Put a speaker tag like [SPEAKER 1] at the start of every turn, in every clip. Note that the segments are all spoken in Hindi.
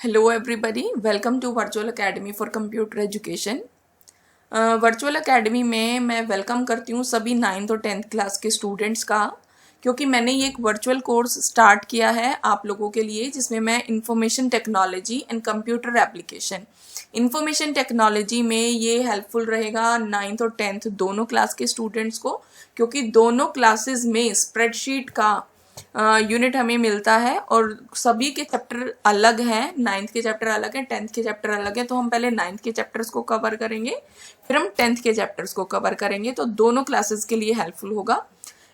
[SPEAKER 1] Hello everybody, welcome to Virtual Academy for Computer Education। Virtual academy में मैं वेलकम करती हूँ सभी 9th और 10th क्लास के स्टूडेंट्स का, क्योंकि मैंने ये एक वर्चुअल कोर्स स्टार्ट किया है आप लोगों के लिए, जिसमें मैं information technology and computer application, information technology में ये हेल्पफुल रहेगा 9th और 10th दोनों क्लास के स्टूडेंट्स को, क्योंकि दोनों क्लासेस में स्प्रेडशीट का यूनिट हमें मिलता है और सभी के चैप्टर अलग हैं। 9th के चैप्टर अलग हैं, 10th के चैप्टर अलग हैं, तो हम पहले 9th के चैप्टर्स को कवर करेंगे, फिर हम 10th के चैप्टर्स को कवर करेंगे, तो दोनों क्लासेस के लिए हेल्पफुल होगा।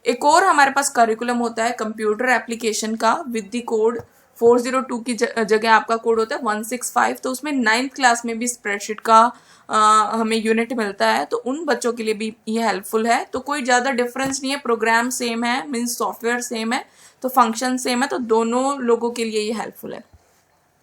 [SPEAKER 1] एक और हमारे पास करिकुलम होता है कंप्यूटर एप्लीकेशन का विद द कोड 402 की जगह आपका कोड होता है 165, तो उसमें 9th क्लास में भी स्प्रेडशीट का हमें यूनिट मिलता है, तो उन बच्चों के लिए भी ये हेल्पफुल है। तो कोई ज़्यादा डिफरेंस नहीं है, प्रोग्राम सेम है, मीन्स सॉफ्टवेयर सेम है, तो फंक्शन सेम है, तो दोनों लोगों के लिए ये हेल्पफुल है।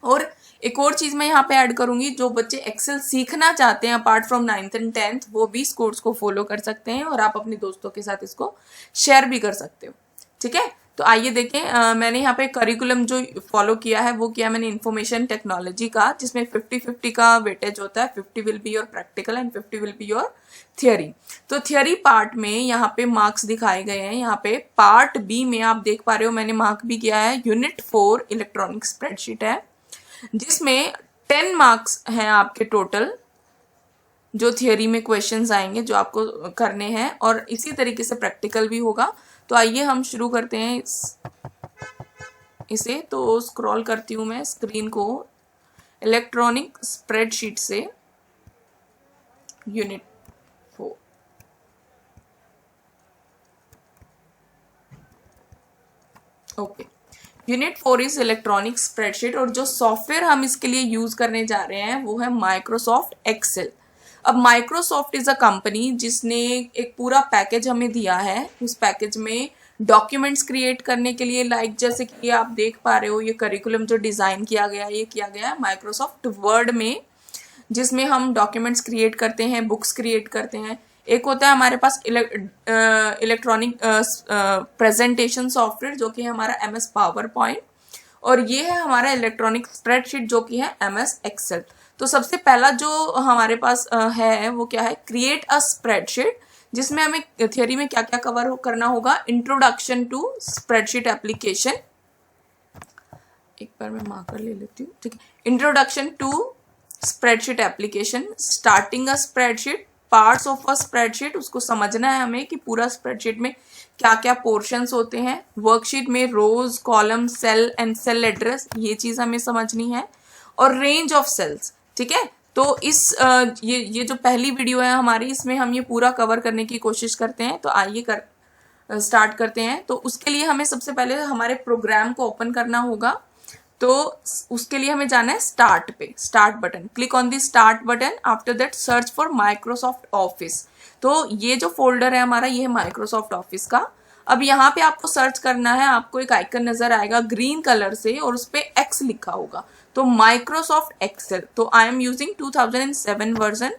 [SPEAKER 1] और एक और चीज़ मैं यहाँ पे ऐड करूंगी, जो बच्चे एक्सेल सीखना चाहते हैं apart from 9th and 10th, वो भी इस कोर्स को फॉलो कर सकते हैं और आप अपने दोस्तों के साथ इसको शेयर भी कर सकते हो। ठीक है, तो आइए देखें। मैंने यहाँ पे करिकुलम जो फॉलो किया है वो किया मैंने इंफॉर्मेशन टेक्नोलॉजी का, जिसमें 50-50 का वेटेज होता है। 50 will be your practical and 50 will be your theory. तो थियरी पार्ट में यहाँ पे मार्क्स दिखाए गए हैं। यहाँ पे पार्ट बी में आप देख पा रहे हो मैंने मार्क भी किया है, यूनिट 4 इलेक्ट्रॉनिक स्प्रेडशीट है, जिसमें 10 मार्क्स हैं आपके टोटल, जो थियरी में क्वेश्चंस आएंगे जो आपको करने हैं, और इसी तरीके से प्रैक्टिकल भी होगा। तो आइए हम शुरू करते हैं इसे। तो स्क्रॉल करती हूँ मैं स्क्रीन को, इलेक्ट्रॉनिक स्प्रेडशीट से unit 4। Okay, unit 4 is electronic spreadsheet, और जो सॉफ्टवेयर हम इसके लिए यूज करने जा रहे हैं वो है माइक्रोसॉफ्ट एक्सेल। अब माइक्रोसॉफ्ट इज अ कंपनी जिसने एक पूरा पैकेज हमें दिया है। उस पैकेज में डॉक्यूमेंट्स क्रिएट करने के लिए, लाइक जैसे कि आप देख पा रहे हो ये करिकुलम जो डिजाइन किया गया है, ये किया गया है माइक्रोसॉफ्ट वर्ड में, जिसमें हम डॉक्यूमेंट्स क्रिएट करते हैं, बुक्स क्रिएट करते हैं। एक होता है हमारे पास इलेक्ट्रॉनिक प्रेजेंटेशन सॉफ्टवेयर, जो कि है हमारा MS पावर पॉइंट, और ये है हमारा इलेक्ट्रॉनिक स्प्रेडशीट, जो कि है MS एक्सेल। तो सबसे पहला जो हमारे पास है वो क्या है, क्रिएट अ स्प्रेडशीट, जिसमें हमें थियरी में क्या क्या कवर करना होगा। इंट्रोडक्शन टू स्प्रेडशीट एप्लीकेशन, एक बार मैं मार्कर ले लेती हूँ, ठीक है। Introduction to spreadsheet application, starting a spreadsheet, parts of a spreadsheet, उसको समझना है हमें कि पूरा स्प्रेडशीट में क्या क्या पोर्शंस होते हैं। वर्कशीट में rows, column, cell and cell address, ये चीज हमें समझनी है, और रेंज ऑफ सेल्स। ठीक है, तो ये जो पहली वीडियो है हमारी, इसमें हम ये पूरा कवर करने की कोशिश करते हैं। तो आइए स्टार्ट करते हैं। तो उसके लिए हमें सबसे पहले हमारे प्रोग्राम को ओपन करना होगा। तो उसके लिए हमें जाना है स्टार्ट पे, start button, click on the start button. After that search for Microsoft office. तो ये जो फोल्डर है हमारा, ये है माइक्रोसॉफ्ट ऑफिस का। अब यहाँ पे आपको सर्च करना है, आपको एक आइकन नजर आएगा ग्रीन कलर से, और उस पे एक्स लिखा होगा, तो माइक्रोसॉफ्ट एक्सेल। तो I am using 2007 version.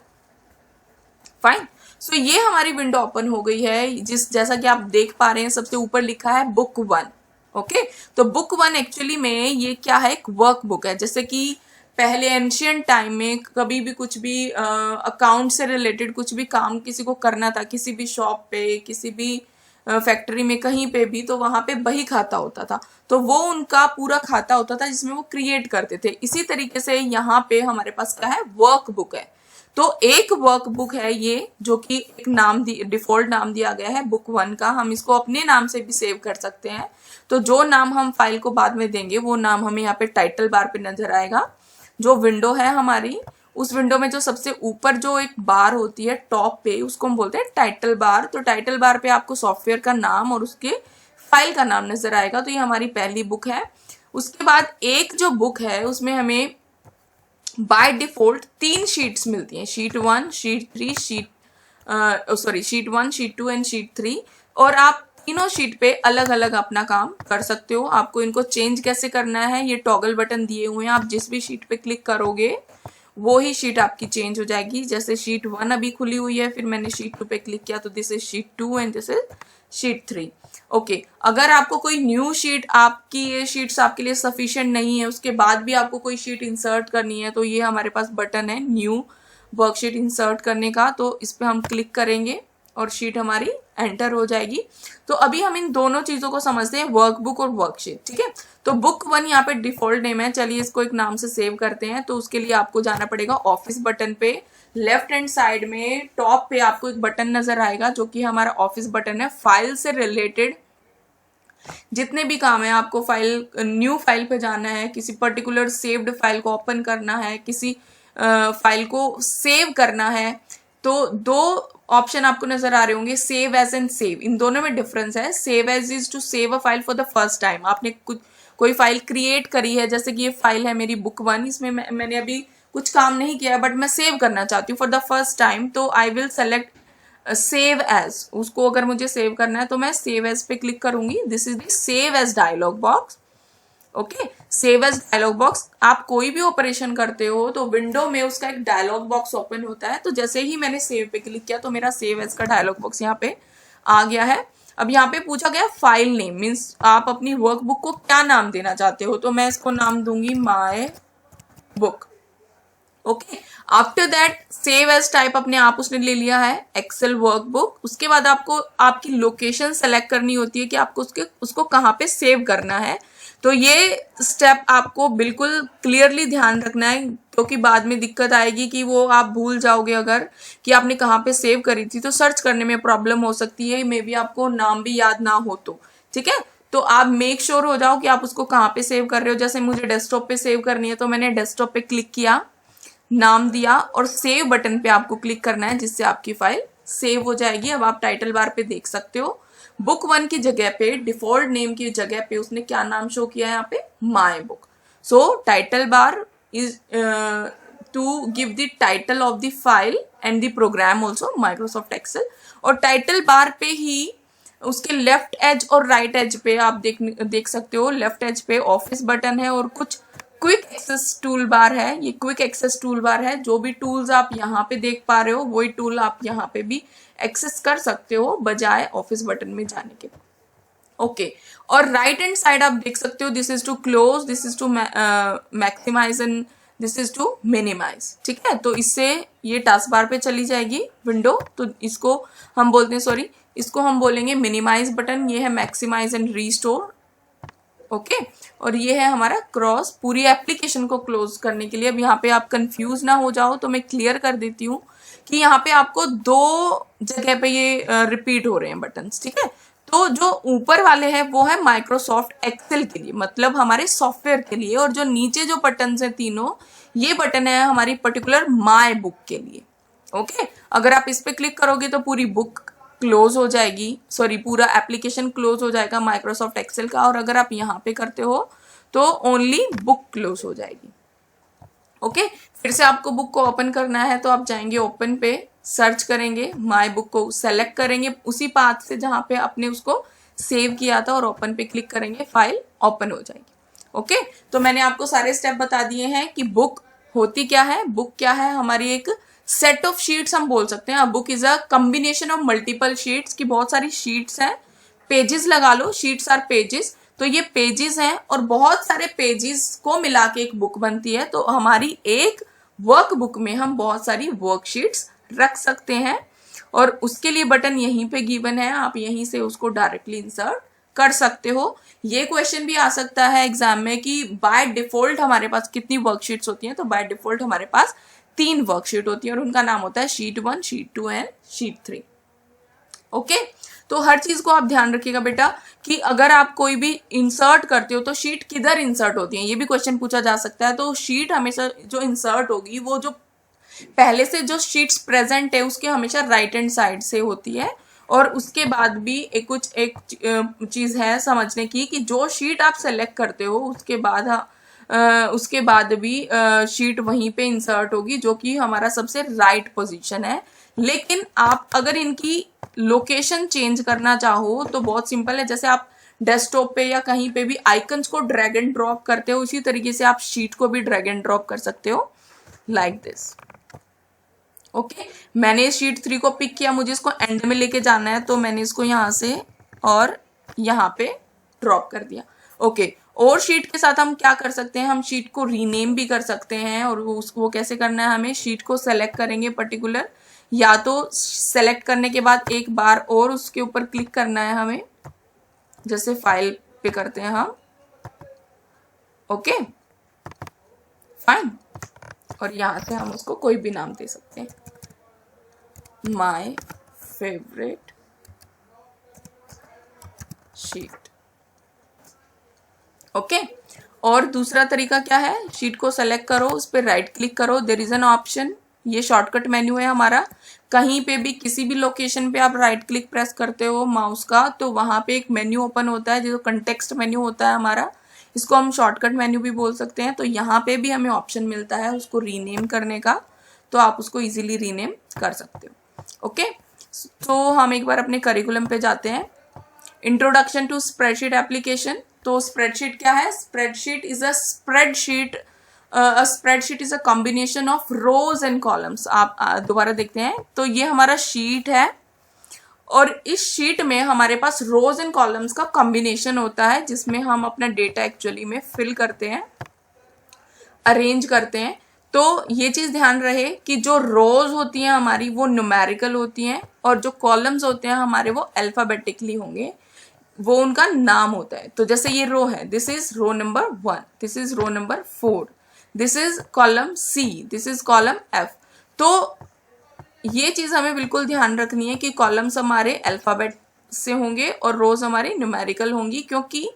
[SPEAKER 1] Fine, so ये हमारी विंडो ओपन हो गई है। जैसा कि आप देख पा रहे हैं, सबसे ऊपर लिखा है बुक 1। ओके, तो बुक 1 एक्चुअली में ये क्या है, एक वर्क बुक है। जैसे कि पहले एंशियंट टाइम में कभी भी कुछ भी अकाउंट से रिलेटेड कुछ भी काम किसी को करना था, किसी भी शॉप पे, किसी भी फैक्ट्री में, कहीं पे भी, तो वहां पे बही खाता होता था, तो वो उनका पूरा खाता होता था जिसमें वो क्रिएट करते थे। इसी तरीके से यहाँ पे हमारे पास क्या है, वर्क बुक है। तो एक वर्क बुक है ये, जो कि एक डिफॉल्ट नाम दिया गया है बुक 1 का। हम इसको अपने नाम से भी सेव कर सकते हैं। तो जो नाम हम फाइल को बाद में देंगे, वो नाम हमें यहाँ पे टाइटल बार पे नजर आएगा। जो विंडो है हमारी, उस विंडो में जो सबसे ऊपर जो एक बार होती है टॉप पे, उसको हम बोलते हैं टाइटल बार। तो टाइटल बार पे आपको सॉफ्टवेयर का नाम और उसके फाइल का नाम नजर आएगा। तो ये हमारी पहली बुक है। उसके बाद एक जो बुक है उसमें हमें बाय डिफॉल्ट 3 शीट्स मिलती हैं, sheet 1, sheet 3, sheet 1, sheet 2 and sheet 3। और आप तीनों शीट पे अलग अलग अपना काम कर सकते हो। आपको इनको चेंज कैसे करना है, ये टॉगल बटन दिए हुए हैं। आप जिस भी शीट पे क्लिक करोगे वो ही शीट आपकी चेंज हो जाएगी। जैसे शीट 1 अभी खुली हुई है, फिर मैंने शीट 2 पे क्लिक किया तो this is sheet 2 and this is sheet 3। Okay, अगर आपको कोई न्यू शीट, आपकी ये शीट्स आपके लिए सफिशिएंट नहीं है, उसके बाद भी आपको कोई शीट इंसर्ट करनी है, तो ये हमारे पास बटन है न्यू वर्कशीट इंसर्ट करने का, तो इस पर हम क्लिक करेंगे और शीट हमारी एंटर हो जाएगी। तो अभी हम इन दोनों चीजों को समझते हैं, वर्कबुक और वर्कशीट। ठीक है, तो बुक 1 यहाँ पे डिफॉल्ट नेम है, चलिए इसको एक नाम से सेव करते हैं। तो उसके लिए आपको जाना पड़ेगा ऑफिस बटन पे, लेफ्ट हैंड साइड में टॉप पे आपको एक बटन नजर आएगा जो कि हमारा ऑफिस बटन है। फाइल से रिलेटेड जितने भी काम है, आपको फाइल, न्यू फाइल पे जाना है, किसी पर्टिकुलर सेव्ड फाइल को ओपन करना है, किसी फाइल को सेव करना है, तो दो ऑप्शन आपको नजर आ रहे होंगे, सेव एज एंड सेव। इन दोनों में डिफरेंस है। Save as is to save a file for the first time. आपने कोई फाइल क्रिएट करी है, जैसे कि ये फाइल है मेरी बुक 1, इसमें मैंने अभी कुछ काम नहीं किया बट मैं सेव करना चाहती हूँ फॉर द फर्स्ट टाइम, तो I will select save as. उसको अगर मुझे सेव करना है तो मैं सेव एज पे क्लिक करूंगी। This is the save as dialog box. Okay, save as dialog box, आप कोई भी ऑपरेशन करते हो तो विंडो में उसका एक डायलॉग बॉक्स ओपन होता है। तो जैसे ही मैंने सेव पे क्लिक किया तो मेरा सेव एज का डायलॉग बॉक्स यहाँ पे आ गया है। अब यहाँ पे पूछा गया फाइल नेम, मीन्स आप अपनी वर्कबुक को क्या नाम देना चाहते हो, तो मैं इसको नाम दूंगी my book. Okay, after that save as type अपने आप उसने ले लिया है एक्सेल वर्कबुक। उसके बाद आपको आपकी लोकेशन सेलेक्ट करनी होती है कि आपको उसको कहाँ पे सेव करना है। तो ये स्टेप आपको बिल्कुल क्लियरली ध्यान रखना है, क्योंकि बाद में दिक्कत आएगी कि वो आप भूल जाओगे अगर कि आपने कहाँ पे सेव करी थी, तो सर्च करने में प्रॉब्लम हो सकती है, मे बी आपको नाम भी याद ना हो तो। ठीक है, तो आप मेक श्योर हो जाओ कि आप उसको कहाँ पे सेव कर रहे हो। जैसे मुझे डेस्कटॉप पे सेव करनी है तो मैंने डेस्कटॉप पे क्लिक किया, नाम दिया और सेव बटन पे आपको क्लिक करना है, जिससे आपकी फाइल सेव हो जाएगी। अब आप टाइटल बार पे देख सकते हो, बुक 1 की जगह पे, डिफॉल्ट नेम की जगह पे उसने क्या नाम शो किया है यहाँ पे, my book. So title bar is to give the title of the file and the program also Microsoft Excel. और टाइटल बार पे ही उसके लेफ्ट एज और राइट एज पे आप देख सकते हो, लेफ्ट एज पे ऑफिस बटन है और कुछ क्विक एक्सेस टूल बार है। ये क्विक एक्सेस टूल बार है, जो भी टूल्स आप यहाँ पे देख पा रहे हो वही टूल आप यहाँ पे भी एक्सेस कर सकते हो बजाय ऑफिस बटन में जाने के। ओके, और राइट हैंड साइड आप देख सकते हो, this is to close, this is to maximize and this is to minimize. ठीक है, तो इससे ये टास्क बार पे चली जाएगी विंडो, तो इसको हम बोलते हैं, इसको हम बोलेंगे मिनिमाइज बटन। ये है मैक्सिमाइज एंड रीस्टोर। ओके, और ये है हमारा क्रॉस, पूरी एप्लीकेशन को क्लोज करने के लिए। अब यहाँ पे आप कंफ्यूज ना हो जाओ तो मैं क्लियर कर देती हूँ कि यहाँ पे आपको दो जगह पे ये रिपीट हो रहे हैं बटन्स। ठीक है, तो जो ऊपर वाले हैं वो है माइक्रोसॉफ्ट एक्सेल के लिए, मतलब हमारे सॉफ्टवेयर के लिए, और जो नीचे जो बटन है तीनों, ये बटन है हमारी पर्टिकुलर माय बुक के लिए। ओके, अगर आप इस पे क्लिक करोगे तो पूरी बुक क्लोज हो जाएगी, सॉरी पूरा एप्लीकेशन क्लोज हो जाएगा माइक्रोसॉफ्ट एक्सेल का, और अगर आप यहाँ पे करते हो तो ओनली बुक क्लोज हो जाएगी। ओके, फिर से आपको बुक को ओपन करना है तो आप जाएंगे ओपन पे, सर्च करेंगे, माय बुक को सेलेक्ट करेंगे उसी पाथ से जहाँ पे आपने उसको सेव किया था और ओपन पे क्लिक करेंगे, फाइल ओपन हो जाएगी। ओके, तो मैंने आपको सारे स्टेप बता दिए हैं कि बुक होती क्या है। बुक क्या है, हमारी एक सेट ऑफ शीट्स हम बोल सकते हैं। Book is a combination of multiple sheets, की बहुत सारी शीट्स हैं, पेजेस लगा लो, शीट्स आर पेजेस, तो ये पेजेस हैं और बहुत सारे पेजेस को मिला के एक बुक बनती है। तो हमारी एक वर्क बुक में हम बहुत सारी वर्कशीट्स रख सकते हैं, और उसके लिए बटन यहीं पे गिवन है, आप यहीं से उसको डायरेक्टली इंसर्ट कर सकते हो। ये क्वेश्चन भी आ सकता है एग्जाम में कि बाय डिफॉल्ट हमारे पास कितनी वर्कशीट्स होती हैं, तो बाय डिफॉल्ट हमारे पास 3 वर्कशीट होती है और उनका नाम होता है sheet 1, sheet 2 and sheet 3। Okay, तो हर चीज को आप ध्यान रखिएगा बेटा कि अगर आप कोई भी इंसर्ट करते हो तो शीट किधर इंसर्ट होती है, ये भी क्वेश्चन पूछा जा सकता है। तो शीट हमेशा जो इंसर्ट होगी वो जो पहले से जो शीट्स प्रेजेंट है उसके हमेशा राइट हैंड साइड से होती है। और उसके बाद भी एक चीज है समझने की कि जो शीट आप सेलेक्ट करते हो उसके बाद भी शीट वहीं पे इंसर्ट होगी जो कि हमारा सबसे राइट पोजीशन है। लेकिन आप अगर इनकी लोकेशन चेंज करना चाहो तो बहुत सिंपल है, जैसे आप डेस्कटॉप पे या कहीं पे भी आइकन्स को ड्रैग एंड ड्रॉप करते हो, उसी तरीके से आप शीट को भी ड्रैग एंड ड्रॉप कर सकते हो। Like this. ओके, मैंने शीट 3 को पिक किया, मुझे इसको एंड में लेके जाना है, तो मैंने इसको यहाँ से और यहाँ पे ड्रॉप कर दिया। ओके, और शीट के साथ हम क्या कर सकते हैं, हम शीट को रीनेम भी कर सकते हैं। और वो कैसे करना है, हमें शीट को सेलेक्ट करेंगे पर्टिकुलर, या तो सेलेक्ट करने के बाद एक बार और उसके ऊपर क्लिक करना है हमें, जैसे फाइल पे करते हैं हम। ओके फाइन, और यहां से हम उसको कोई भी नाम दे सकते हैं, माय फेवरेट शीट। ओके, और दूसरा तरीका क्या है, शीट को सेलेक्ट करो, उस पर राइट क्लिक करो, देयर इज एन ऑप्शन, ये शॉर्टकट मेन्यू है हमारा। कहीं पे भी किसी भी लोकेशन पे आप राइट क्लिक प्रेस करते हो माउस का, तो वहां पे एक मेन्यू ओपन होता है जो कंटेक्स्ट मेन्यू होता है हमारा, इसको हम शॉर्टकट मेन्यू भी बोल सकते हैं। तो यहाँ पे भी हमें ऑप्शन मिलता है उसको रीनेम करने का, तो आप उसको इजीली रीनेम कर सकते हो। ओके, तो हम एक बार अपने करिकुलम पे जाते हैं। Introduction to spreadsheet application. तो स्प्रेडशीट क्या है, spreadsheet is a spreadsheet, spreadsheet is a combination of rows and columns. आप दोबारा देखते हैं, तो ये हमारा शीट है, और इस शीट में हमारे पास रोज एंड कॉलम्स का कॉम्बिनेशन होता है, जिसमें हम अपना डेटा एक्चुअली में फिल करते हैं, अरेंज करते हैं। तो ये चीज ध्यान रहे कि जो रोज होती हैं हमारी वो न्यूमेरिकल होती हैं, और जो कॉलम्स होते हैं हमारे वो अल्फाबेटिकली होंगे, वो उनका नाम होता है। तो जैसे ये रो है, this is row number 1, this is row number 4, this is column C, this is column F. तो ये चीज हमें बिल्कुल ध्यान रखनी है कि कॉलम्स हमारे अल्फाबेट से होंगे और रोज हमारे न्यूमेरिकल होंगी, क्योंकि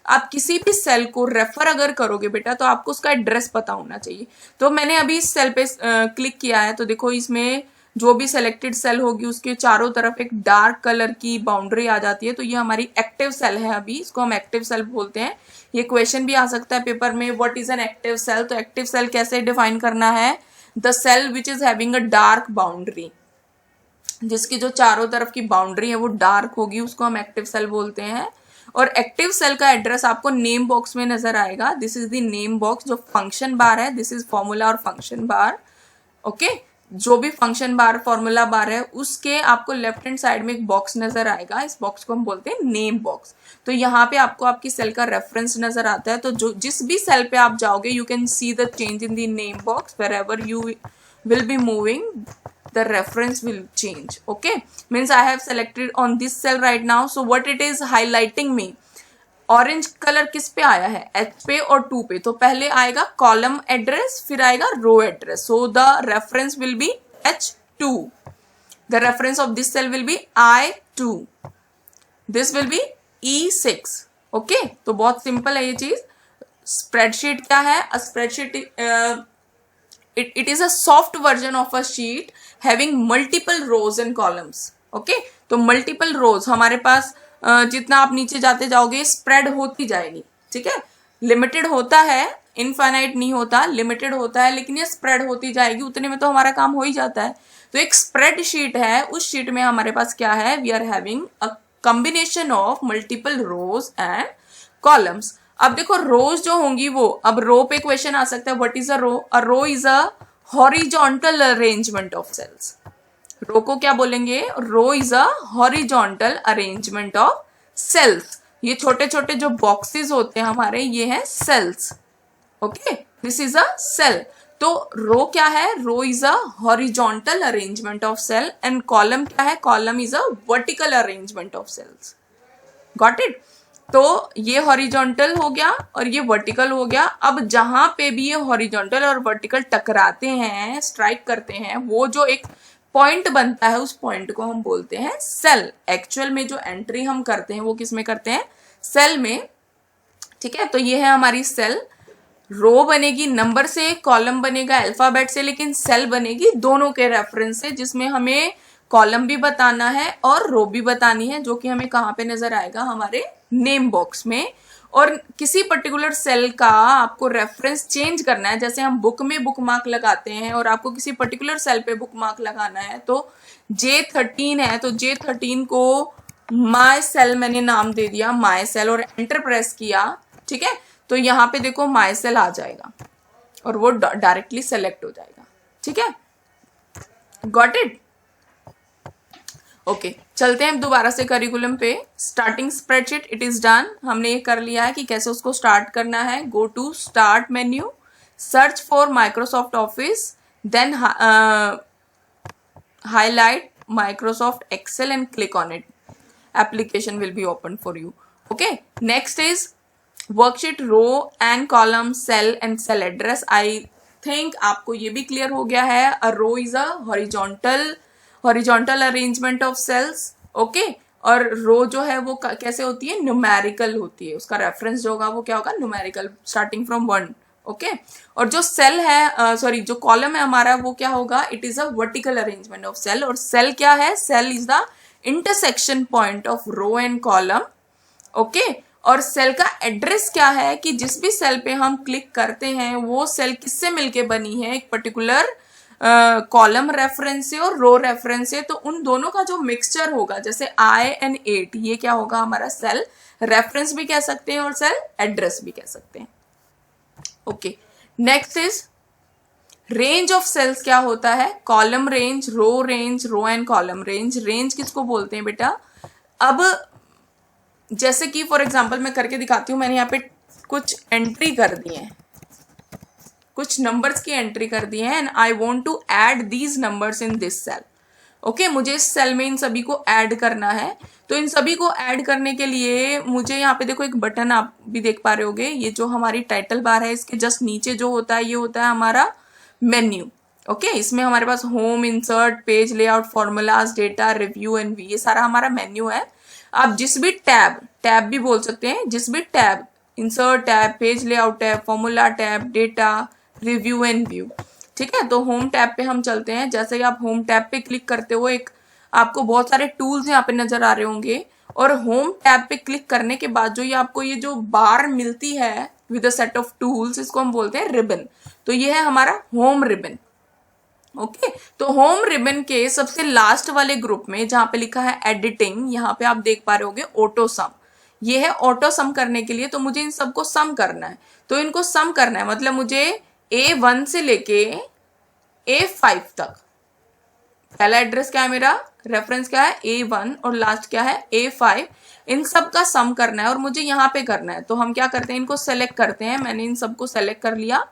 [SPEAKER 1] आप किसी भी सेल को रेफर अगर करोगे बेटा, तो आपको उसका एड्रेस पता होना चाहिए। तो मैंने अभी इस सेल पे क्लिक किया है, तो देखो इसमें जो भी सिलेक्टेड सेल होगी उसके चारों तरफ एक डार्क कलर की बाउंड्री आ जाती है, तो ये हमारी एक्टिव सेल है, अभी इसको हम एक्टिव सेल बोलते हैं। ये क्वेश्चन भी आ सकता है पेपर में, what is an active cell. तो एक्टिव सेल कैसे डिफाइन करना है, the cell which is having a dark boundary, जिसकी जो चारों तरफ की बाउंड्री है वो डार्क होगी, उसको हम एक्टिव सेल बोलते हैं। और एक्टिव सेल का एड्रेस आपको नेम बॉक्स में नजर आएगा, this is the name box. जो फंक्शन बार है, दिस इज फॉर्मूला और फंक्शन बार। ओके, जो भी फंक्शन बार फॉर्मूला बार है उसके आपको लेफ्ट हैंड साइड में एक बॉक्स नजर आएगा, इस बॉक्स को हम बोलते हैं नेम बॉक्स। तो यहाँ पे आपको आपकी सेल का रेफरेंस नजर आता है, तो जो जिस भी सेल पे आप जाओगे, you can see the change in the name box, wherever you will be moving the reference will change. Okay, means I have selected on this cell right now, so what it is highlighting me, orange colour किस पे आया है, H पे और 2 पे। तो पहले आएगा कॉलम एड्रेस, फिर आएगा row address, so the reference will be H2, the reference of this cell will be I2, this will be E6। Okay, तो बहुत सिंपल है ये चीज। स्प्रेडशीट क्या है, spreadsheet it is a soft version of a sheet having multiple rows and columns. okay, तो multiple rows हमारे पास जितना आप नीचे जाते जाओगे स्प्रेड होती जाएगी, ठीक है। लिमिटेड होता है, इनफाइनाइट नहीं होता, लिमिटेड होता है, लेकिन ये स्प्रेड होती जाएगी, उतने में तो हमारा काम हो ही जाता है। तो एक स्प्रेड शीट है, उस शीट में हमारे पास क्या है, we are having a combination of multiple rows and columns. अब देखो रोज जो होंगी वो, अब रो पे क्वेश्चन आ सकता है, what is a row, a row is a horizontal arrangement of cells. Row को क्या बोलेंगे, row is a horizontal arrangement of cells. ये छोटे छोटे जो बॉक्सेस होते हैं हमारे, ये हैं cells. Okay, this is a cell. तो रो क्या है, row is a horizontal arrangement of cell, and column क्या है, column is a vertical arrangement of cells. Got it. तो ये हॉरिजॉन्टल हो गया और ये वर्टिकल हो गया। अब जहां पे भी ये हॉरिजॉन्टल और वर्टिकल टकराते हैं, स्ट्राइक करते हैं, वो जो एक पॉइंट बनता है, उस पॉइंट को हम बोलते हैं सेल। एक्चुअल में जो एंट्री हम करते हैं वो किस में करते हैं, सेल में, ठीक है। तो ये है हमारी सेल। रो बनेगी नंबर से, कॉलम बनेगा अल्फाबेट से, लेकिन सेल बनेगी दोनों के रेफरेंस से, जिसमें हमें कॉलम भी बताना है और रो भी बतानी है, जो कि हमें कहाँ पे नजर आएगा, हमारे नेम बॉक्स में। और किसी पर्टिकुलर सेल का आपको रेफरेंस चेंज करना है, जैसे हम बुक में बुक मार्क लगाते हैं और आपको किसी पर्टिकुलर सेल पे बुक मार्क लगाना है, तो J13 है, तो J13 को माई सेल मैंने नाम दे दिया, माई सेल, और एंटर प्रेस किया, ठीक है। तो यहाँ पे देखो माई सेल आ जाएगा। और वो डायरेक्टली सेलेक्ट हो जाएगा। ठीक है, गॉट इट? ओके, चलते हैं दोबारा से करिकुलम पे। Starting spreadsheet it is done, हमने ये कर लिया है कि कैसे उसको स्टार्ट करना है। Go to start menu, search for Microsoft Office, then highlight Microsoft Excel and click on it. Application will be open for you. Okay, next is worksheet row and column, cell and cell address. I think आपको ये भी clear हो गया है। A row is a horizontal arrangement of cells. Okay, और रो जो है वो कैसे होती है, न्यूमेरिकल होती है। उसका रेफरेंस जो होगा वो क्या होगा, न्यूमेरिकल, स्टार्टिंग फ्रॉम 1। ओके, और जो सेल है सॉरी जो कॉलम है हमारा वो क्या होगा, it is a vertical arrangement of cell. और सेल क्या है, cell is the intersection point of row and column. Okay, और सेल का एड्रेस क्या है कि जिस भी सेल पे हम क्लिक करते हैं वो सेल किससे मिलके बनी है, एक पर्टिकुलर कॉलम रेफरेंस से और रो रेफरेंस से। तो उन दोनों का जो मिक्सचर होगा, जैसे I and 8, ये क्या होगा हमारा सेल रेफरेंस भी कह सकते हैं और सेल एड्रेस भी कह सकते हैं। Okay, next is range of cells. क्या होता है, column range, row and column range. Range किसको बोलते हैं बेटा, अब जैसे कि फॉर एग्जांपल मैं करके दिखाती हूँ। मैंने यहाँ पे कुछ एंट्री कर दी है, कुछ नंबर्स की एंट्री कर दी है, and I want to add these numbers in this cell. Okay, मुझे इस सेल में इन सभी को ऐड करना है। तो इन सभी को ऐड करने के लिए मुझे यहाँ पे देखो एक बटन आप भी देख पा रहे होगे, ये जो हमारी टाइटल बार है इसके जस्ट नीचे जो होता है ये होता है हमारा मेन्यू। ओके, इसमें हमारे पास home, insert, page layout, formulas, data, review and view, ये सारा हमारा मेन्यू है। आप जिस भी टैब भी बोल सकते हैं, जिस भी tab, insert tab, page layout tab, formula tab, data, review and view. ठीक है, तो होम टैब पे हम चलते हैं। जैसे ही आप होम टैब पे क्लिक करते हो, एक आपको बहुत सारे टूल्स यहाँ पे नजर आ रहे होंगे, और होम टैब पे क्लिक करने के बाद जो ये आपको ये जो बार मिलती है with a set of tools, इसको हम बोलते हैं रिबन। तो ये है हमारा होम रिबन। ओके, तो होम रिबन के सबसे लास्ट वाले ग्रुप में जहां पे लिखा है एडिटिंग, यहाँ पे आप देख पा रहे होगे ऑटो सम। ये है ऑटो सम करने के लिए, तो मुझे इन सबको सम करना है। तो इनको सम करना है मतलब मुझे A1 से लेके A5 तक, पहला एड्रेस क्या है मेरा, रेफरेंस क्या है A1 और लास्ट क्या है A5, इन सब का सम करना है और मुझे यहाँ पे करना है। तो हम क्या करते हैं, इनको सेलेक्ट करते हैं। मैंने इन सबको सेलेक्ट कर लिया।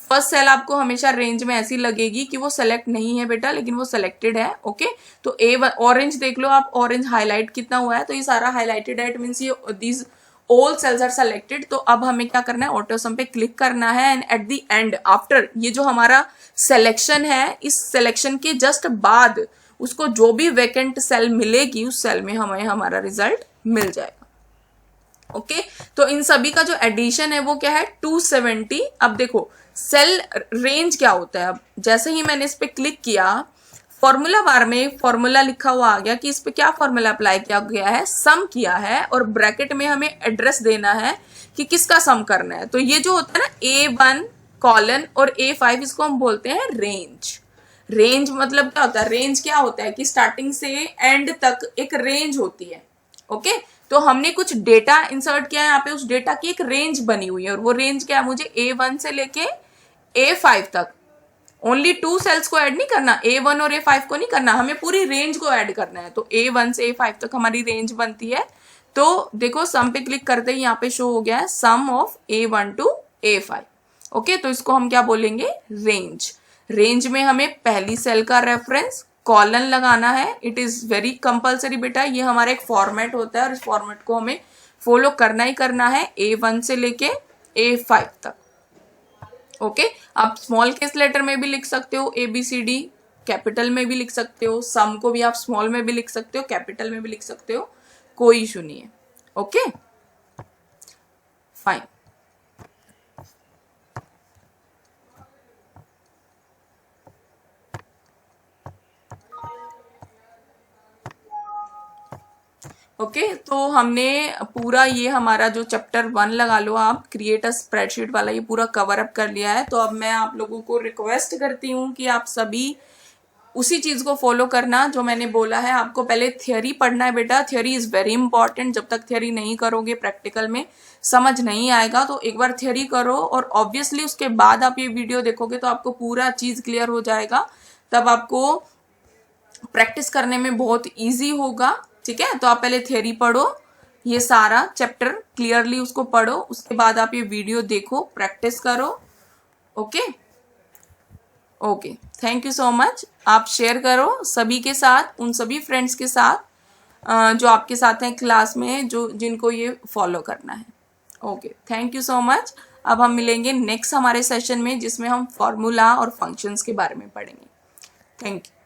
[SPEAKER 1] फर्स्ट सेल आपको हमेशा रेंज में ऐसी लगेगी कि वो सेलेक्ट नहीं है बेटा, लेकिन वो सेलेक्टेड है। ओके, तो A1 ऑरेंज देख लो आप, ऑरेंज हाईलाइट कितना हुआ है, तो ये सारा हाईलाइटेड है, इट मीन्स ये these all cells are selected. तो अब हमें क्या करना है, ऑटो सम पे क्लिक करना है, and at the end after ये जो हमारा सिलेक्शन है, इस सिलेक्शन के जस्ट बाद उसको जो भी वैकेंट सेल मिलेगी उस सेल में हमें हमारा रिजल्ट मिल जाएगा। ओके, तो इन सभी का जो एडिशन है वो क्या है 270। अब देखो सेल रेंज क्या होता है। अब जैसे ही मैंने इस पे क्लिक किया, फॉर्मूला बार में फॉर्मूला लिखा हुआ आ गया कि इस पे क्या फॉर्मूला अप्लाई किया गया है, सम किया है, और ब्रैकेट में हमें एड्रेस देना है कि किसका सम करना है। तो ये जो होता है ना A1 कॉलन और A5, इसको हम बोलते हैं रेंज। रेंज मतलब क्या होता है, रेंज क्या होता है कि स्टार्टिंग से एंड तक एक रेंज होती है। ओके, तो हमने कुछ डेटा इंसर्ट किया है यहाँ पे, उस डेटा की एक रेंज बनी हुई है, और वो रेंज क्या है, मुझे A1 से लेके A5 तक। ओनली 2 सेल्स को ऐड नहीं करना, A1 और A5 को नहीं करना, हमें पूरी रेंज को ऐड करना है। तो A1 से A5 तक हमारी रेंज बनती है। तो देखो सम पे क्लिक करते ही यहाँ पे शो हो गया है सम of A1 to A5। Okay, तो इसको हम क्या बोलेंगे, रेंज। रेंज में हमें पहली सेल का रेफरेंस कॉलन लगाना है। इट इज वेरी कंपल्सरी बेटा, ये हमारा एक फॉर्मेट होता है और इस फॉर्मेट को हमें फॉलो करना ही करना है A1 से लेके A5 तक। ओके, आप स्मॉल केस लेटर में भी लिख सकते हो ABCD, कैपिटल में भी लिख सकते हो, सम को भी आप स्मॉल में भी लिख सकते हो, कैपिटल में भी लिख सकते हो, कोई इशू नहीं है। Okay, fine. ओके, तो हमने पूरा ये हमारा जो चैप्टर 1 लगा लो आप, क्रिएट अ स्प्रेडशीट वाला, ये पूरा कवर अप कर लिया है। तो अब मैं आप लोगों को रिक्वेस्ट करती हूँ कि आप सभी उसी चीज़ को फॉलो करना जो मैंने बोला है। आपको पहले थियोरी पढ़ना है बेटा, थियोरी इज़ वेरी इंपॉर्टेंट। जब तक थियोरी नहीं करोगे प्रैक्टिकल में समझ नहीं आएगा। तो एक बार थियोरी करो और ऑब्वियसली उसके बाद आप ये वीडियो देखोगे तो आपको पूरा चीज़ क्लियर हो जाएगा, तब आपको प्रैक्टिस करने में बहुत ईजी होगा। ठीक है, तो आप पहले थियोरी पढ़ो, ये सारा चैप्टर क्लियरली उसको पढ़ो, उसके बाद आप ये वीडियो देखो, प्रैक्टिस करो। Okay okay, thank you so much. आप शेयर करो सभी के साथ, उन सभी फ्रेंड्स के साथ जो आपके साथ हैं क्लास में, जो जिनको ये फॉलो करना है। Okay, thank you so much. अब हम मिलेंगे नेक्स्ट हमारे सेशन में, जिसमें हम फॉर्मूला और फंक्शंस के बारे में पढ़ेंगे। Thank you.